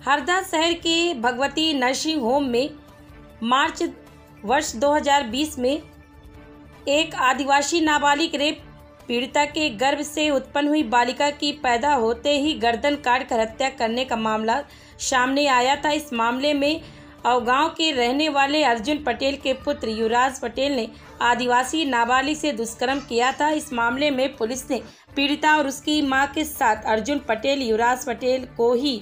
हरदा शहर के Bhagwati nursing home में मार्च वर्ष 2020 में एक आदिवासी नाबालिग रेप पीड़िता के गर्भ से उत्पन्न हुई बालिका की पैदा होते ही गर्दन काटकर हत्या करने का मामला सामने आया था। इस मामले में गांव के रहने वाले अर्जुन पटेल के पुत्र युवराज पटेल ने आदिवासी नाबालिग से दुष्कर्म किया था। इस मामले में पुलिस ने पीड़िता और उसकी मां के साथ अर्जुन पटेल युवराज पटेल को ही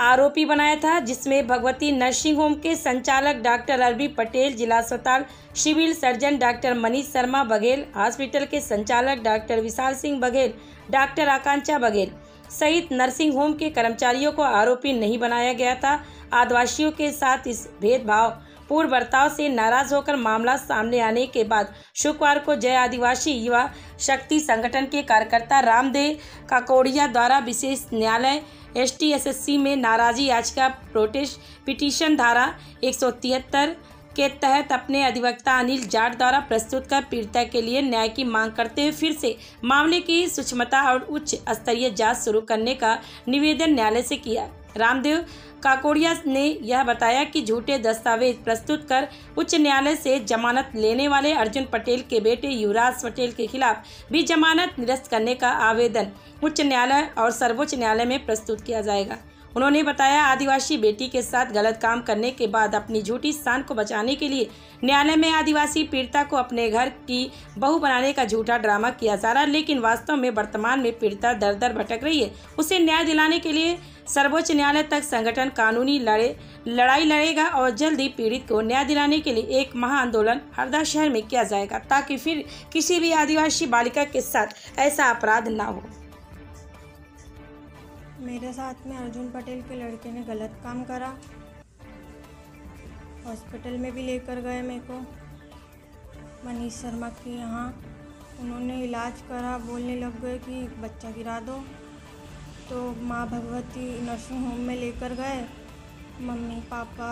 आरोपी बनाया था, जिसमें भगवती नर्सिंग होम के संचालक डॉक्टर अरविंद पटेल, जिला अस्पताल civil surgeon doctor Manish Sharma Baghel, hospital के संचालक डॉक्टर विशाल सिंह बघेल, डॉक्टर आकांक्षा बघेल सहित नर्सिंग होम के कर्मचारियों को आरोपी नहीं बनाया गया था। आदिवासियों के साथ इस भेदभाव पूर्ण बर्ताव से नाराज होकर मामला सामने आने के बाद शुक्रवार को जय आदिवासी युवा शक्ति संगठन के कार्यकर्ता रामदेव काकोड़िया द्वारा विशेष न्यायालय STSSC में नाराजी याचिका प्रोटेस्ट पिटीशन धारा 173 के तहत अपने अधिवक्ता अनिल जाट द्वारा प्रस्तुत कर पीड़िता के लिए न्याय की मांग करते हुए फिर से मामले की सूक्ष्मता और उच्च स्तरीय जांच शुरू करने का निवेदन न्यायालय से किया। रामदेव काकोड़िया ने यह बताया कि झूठे दस्तावेज प्रस्तुत कर उच्च न्यायालय से जमानत लेने वाले अर्जुन पटेल के बेटे युवराज पटेल के खिलाफ भी जमानत निरस्त करने का आवेदन उच्च न्यायालय और सर्वोच्च न्यायालय में प्रस्तुत किया जाएगा। उन्होंने बताया, आदिवासी बेटी के साथ गलत काम करने के बाद अपनी झूठी शान को बचाने के लिए न्यायालय में आदिवासी पीड़िता को अपने घर की बहू बनाने का झूठा ड्रामा किया जा रहा है, लेकिन वास्तव में वर्तमान में पीड़िता दर दर भटक रही है। उसे न्याय दिलाने के लिए सर्वोच्च न्यायालय तक संगठन कानूनी लड़ाई लड़ेगा और जल्द ही पीड़ित को न्याय दिलाने के लिए एक महाआंदोलन हरदा शहर में किया जाएगा, ताकि फिर किसी भी आदिवासी बालिका के साथ ऐसा अपराध न हो। मेरे साथ में अर्जुन पटेल के लड़के ने गलत काम करा। हॉस्पिटल में भी लेकर गए मेरे को मनीष शर्मा के यहाँ। उन्होंने इलाज करा, बोलने लग गए कि बच्चा गिरा दो। तो माँ भगवती नर्सिंग होम में लेकर गए। मम्मी पापा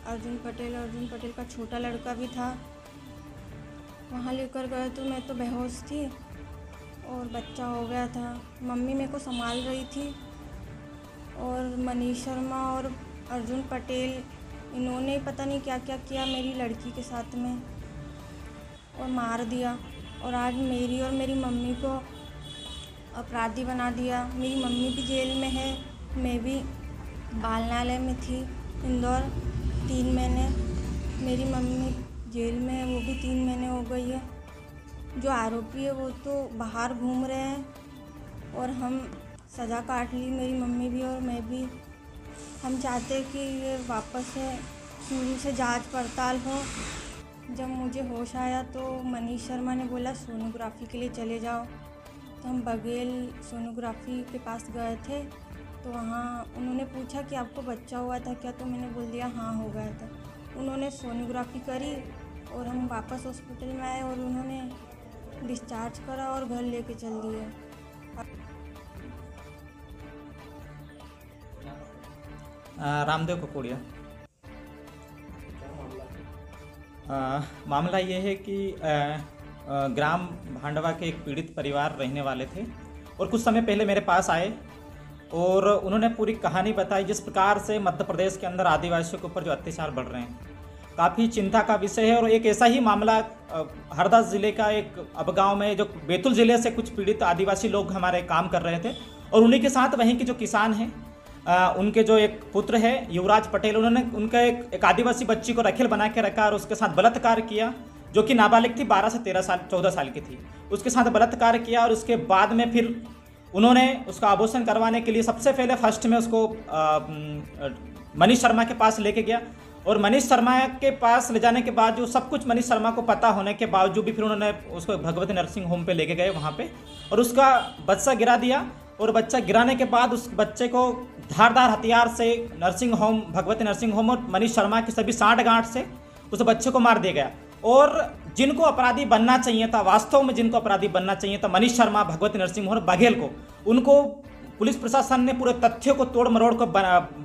अर्जुन पटेल का छोटा लड़का भी था। वहाँ लेकर गए तो मैं तो बेहोश थी और बच्चा हो गया था। मम्मी मेरे को संभाल रही थी और मनीष शर्मा और अर्जुन पटेल इन्होंने पता नहीं क्या क्या किया मेरी लड़की के साथ में और मार दिया। और आज मेरी और मेरी मम्मी को अपराधी बना दिया। मेरी मम्मी भी जेल में है, मैं भी बाल न्यायालय में थी इंदौर 3 महीने। मेरी मम्मी जेल में है, वो भी 3 महीने हो गई है। जो आरोपी है वो तो बाहर घूम रहे हैं और हम सज़ा काट ली, मेरी मम्मी भी और मैं भी। हम चाहते हैं कि ये वापस से शुरू से जांच पड़ताल हो। जब मुझे होश आया तो मनीष शर्मा ने बोला सोनोग्राफी के लिए चले जाओ। तो हम बघेल सोनोग्राफी के पास गए थे। तो वहाँ उन्होंने पूछा कि आपको बच्चा हुआ था क्या, तो मैंने बोल दिया हाँ हो गया था। उन्होंने सोनोग्राफी करी और हम वापस हॉस्पिटल में आए और उन्होंने डिस्चार्ज करा और घर लेके चल दिए। रामदेव काकोड़िया। मामला ये है कि ग्राम भांडवा के एक पीड़ित परिवार रहने वाले थे और कुछ समय पहले मेरे पास आए और उन्होंने पूरी कहानी बताई, जिस प्रकार से मध्य प्रदेश के अंदर आदिवासियों के ऊपर जो अत्याचार बढ़ रहे हैं। काफ़ी चिंता का विषय है। और एक ऐसा ही मामला हरदा ज़िले का एक अब गाँव में, जो बैतूल ज़िले से कुछ पीड़ित आदिवासी लोग हमारे काम कर रहे थे और उन्हीं के साथ वहीं के जो किसान हैं, उनके जो एक पुत्र है युवराज पटेल, उन्होंने उनका एक आदिवासी बच्ची को रखेल बना के रखा और उसके साथ बलात्कार किया, जो कि नाबालिग थी, 12 से 14 साल की थी। उसके साथ बलात्कार किया और उसके बाद में फिर उन्होंने उसका आभूषण करवाने के लिए सबसे पहले फर्स्ट में उसको मनीष शर्मा के पास लेके गया। और मनीष शर्मा के पास ले जाने के बाद जो सब कुछ मनीष शर्मा को पता होने के बावजूद भी फिर उन्होंने उसको भगवती नर्सिंग होम पे लेके गए वहाँ पे और उसका बच्चा गिरा दिया। और बच्चा गिराने के बाद उस बच्चे को धारदार हथियार से nursing home, Bhagwati nursing home और मनीष शर्मा की सभी सांठ-गांठ से उस बच्चे को मार दिया गया। और जिनको अपराधी बनना चाहिए था, वास्तव में जिनको अपराधी बनना चाहिए था, मनीष शर्मा, भगवती नर्सिंग होम और बघेल को, उनको पुलिस प्रशासन ने पूरे तथ्यों को तोड़ मरोड़ कर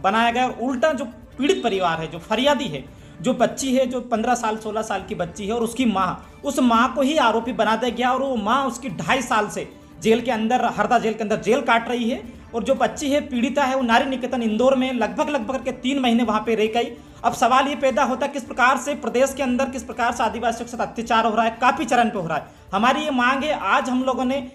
बनाया गया। और उल्टा जो पीड़ित परिवार है, जो फरियादी है, जो बच्ची है, जो 15 साल 16 साल की बच्ची है और उसकी माँ, उस माँ को ही आरोपी बना दिया गया। और वो माँ उसकी 2.5 साल से जेल के अंदर, हरदा जेल के अंदर जेल काट रही है और जो बच्ची है पीड़िता है वो नारी निकेतन इंदौर में लगभग करके 3 महीने वहाँ पे रह गई। अब सवाल ये पैदा होता है किस प्रकार से प्रदेश के अंदर किस प्रकार से आदिवासियों के साथ अत्याचार हो रहा है, काफ़ी चरण पे हो रहा है। हमारी ये मांग है, आज हम लोगों ने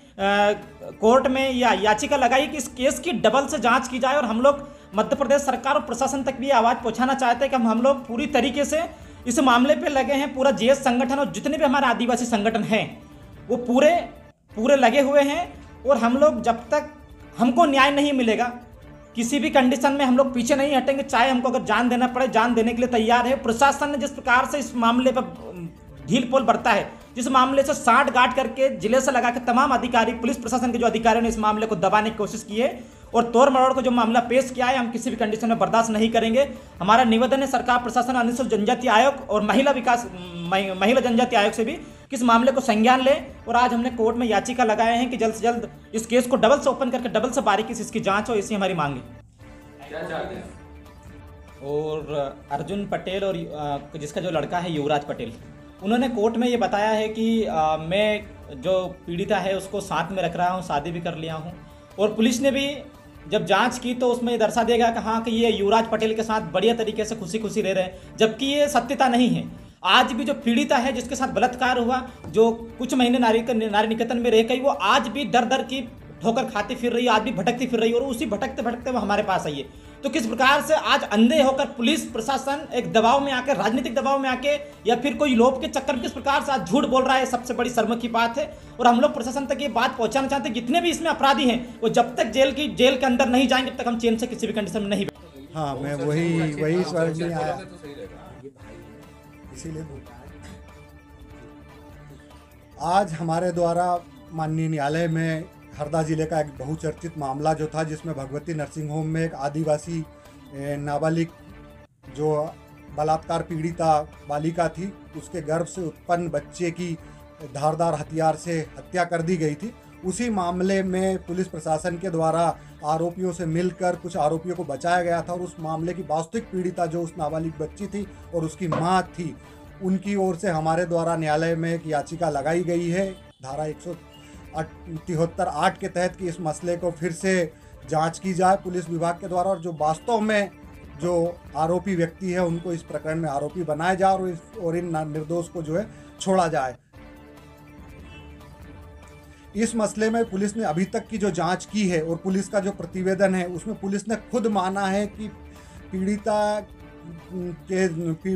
कोर्ट में या याचिका लगाई कि इस केस की डबल से जांच की जाए और हम लोग मध्य प्रदेश सरकार और प्रशासन तक भी आवाज़ पहुँचाना चाहते हैं कि हम लोग पूरी तरीके से इस मामले पर लगे हैं। पूरा जीएस संगठन और जितने भी हमारे आदिवासी संगठन हैं वो पूरे लगे हुए हैं और हम लोग जब तक हमको न्याय नहीं मिलेगा किसी भी कंडीशन में हम लोग पीछे नहीं हटेंगे, चाहे हमको अगर जान देना पड़े जान देने के लिए तैयार है। प्रशासन ने जिस प्रकार से इस मामले पर ढील पोल बरता है, जिस मामले से साठ गांठ करके जिले से लगा के तमाम अधिकारी पुलिस प्रशासन के जो अधिकारियों ने इस मामले को दबाने की कोशिश की है और तोड़ मरोड़ को जो मामला पेश किया है हम किसी भी कंडीशन में बर्दाश्त नहीं करेंगे। हमारा निवेदन है सरकार प्रशासन, अनुसूचित जनजाति आयोग और महिला जनजाति आयोग से भी किस मामले को संज्ञान ले और आज हमने कोर्ट में याचिका लगाए हैं कि जल्द से जल्द इस केस को डबल से ओपन करके डबल से बारीकी से इसकी जांच हो, ऐसी हमारी मांग है। और अर्जुन पटेल और जिसका जो लड़का है युवराज पटेल, उन्होंने कोर्ट में ये बताया है कि मैं जो पीड़िता है उसको साथ में रख रहा हूँ, शादी भी कर लिया हूँ और पुलिस ने भी जब जांच की तो उसमें ये दर्शा देगा कि हाँ कि ये युवराज पटेल के साथ बढ़िया तरीके से खुशी रह रहे हैं, जबकि ये सत्यता नहीं है। आज भी जो पीड़िता है जिसके साथ बलात्कार हुआ, जो कुछ महीने नारी निकेतन में रह गई, वो आज भी दर की ठोकर खाती फिर रही है, आज भी भटकती फिर रही है और उसी भटकते वो हमारे पास आई है। तो किस प्रकार से आज अंधे होकर पुलिस प्रशासन एक दबाव में आके, राजनीतिक दबाव में आके या फिर कोई लोभ के चक्कर में किस प्रकार से आज झूठ बोल रहा है, सबसे बड़ी शर्म की बात है। और हम लोग प्रशासन तक ये बात पहुंचाना चाहते हैं जितने भी इसमें अपराधी हैं वो जब तक जेल के अंदर नहीं जाएंगे तब तक हम चैन से किसी भी कंडीशन में नहीं बैठेंगे। हाँ, मैं वही समझ में आया, इसीलिए आज हमारे द्वारा माननीय न्यायालय में हरदा जिले का एक बहुचर्चित मामला जो था, जिसमें भगवती नर्सिंग होम में एक आदिवासी नाबालिग जो बलात्कार पीड़िता बालिका थी, उसके गर्भ से उत्पन्न बच्चे की धारदार हथियार से हत्या कर दी गई थी। उसी मामले में पुलिस प्रशासन के द्वारा आरोपियों से मिलकर कुछ आरोपियों को बचाया गया था और उस मामले की वास्तविक पीड़िता जो उस नाबालिग बच्ची थी और उसकी माँ थी, उनकी ओर से हमारे द्वारा न्यायालय में एक याचिका लगाई गई है धारा 173(8) के तहत कि इस मसले को फिर से जांच की जाए पुलिस विभाग के द्वारा और जो वास्तव में जो आरोपी व्यक्ति है उनको इस प्रकरण में आरोपी बनाया जाए और इन निर्दोष को जो है छोड़ा जाए। इस मसले में पुलिस ने अभी तक की जो जांच की है और पुलिस का जो प्रतिवेदन है उसमें पुलिस ने खुद माना है कि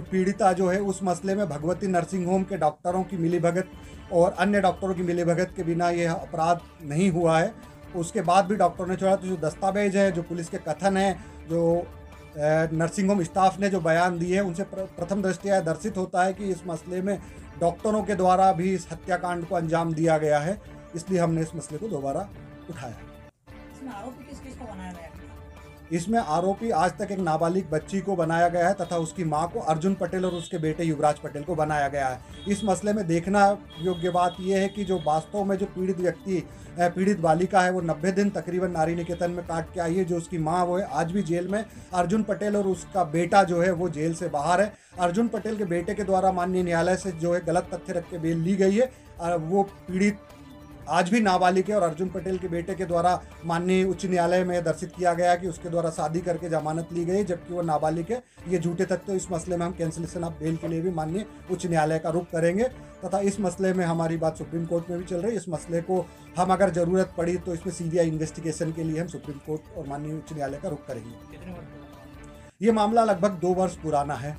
पीड़िता जो है उस मसले में भगवती नर्सिंग होम के डॉक्टरों की मिलीभगत और अन्य डॉक्टरों की मिलीभगत के बिना यह अपराध नहीं हुआ है। उसके बाद भी डॉक्टरों ने छोड़ा, तो जो दस्तावेज है, जो पुलिस के कथन है, जो नर्सिंग होम स्टाफ ने जो बयान दिए हैं, उनसे प्रथम दृष्टया दर्शित होता है कि इस मसले में डॉक्टरों के द्वारा भी इस हत्याकांड को अंजाम दिया गया है। इसलिए हमने इस मसले को दोबारा उठाया। इसमें आरोपी किस को बनाया गया है? इसमें आरोपी आज तक एक नाबालिग बच्ची को बनाया गया है तथा उसकी मां को अर्जुन पटेल और उसके बेटे युवराज पटेल को बनाया गया है। इस मसले में देखना योग्य बात यह है कि जो वास्तव में जो पीड़ित बालिका है वो 90 दिन तकरीबन नारी निकेतन में काट के आई है। जो उसकी मां वो है आज भी जेल में। अर्जुन पटेल और उसका बेटा जो है वो जेल से बाहर है। अर्जुन पटेल के बेटे के द्वारा माननीय न्यायालय से जो है गलत तथ्य रख के बेल ली गई है। वो पीड़ित आज भी नाबालिग है और अर्जुन पटेल के बेटे के द्वारा माननीय उच्च न्यायालय में दर्शित किया गया कि उसके द्वारा शादी करके जमानत ली गई, जबकि वो नाबालिग है। ये झूठे तथ्य इस मसले में हम कैंसिलेशन ऑफ बेल के लिए भी माननीय उच्च न्यायालय का रुख करेंगे तथा इस मसले में हमारी बात सुप्रीम कोर्ट में भी चल रही है। इस मसले को हम अगर ज़रूरत पड़ी तो इसमें सीबीआई इन्वेस्टिगेशन के लिए हम सुप्रीम कोर्ट और माननीय उच्च न्यायालय का रुख करेंगे। ये मामला लगभग 2 वर्ष पुराना है।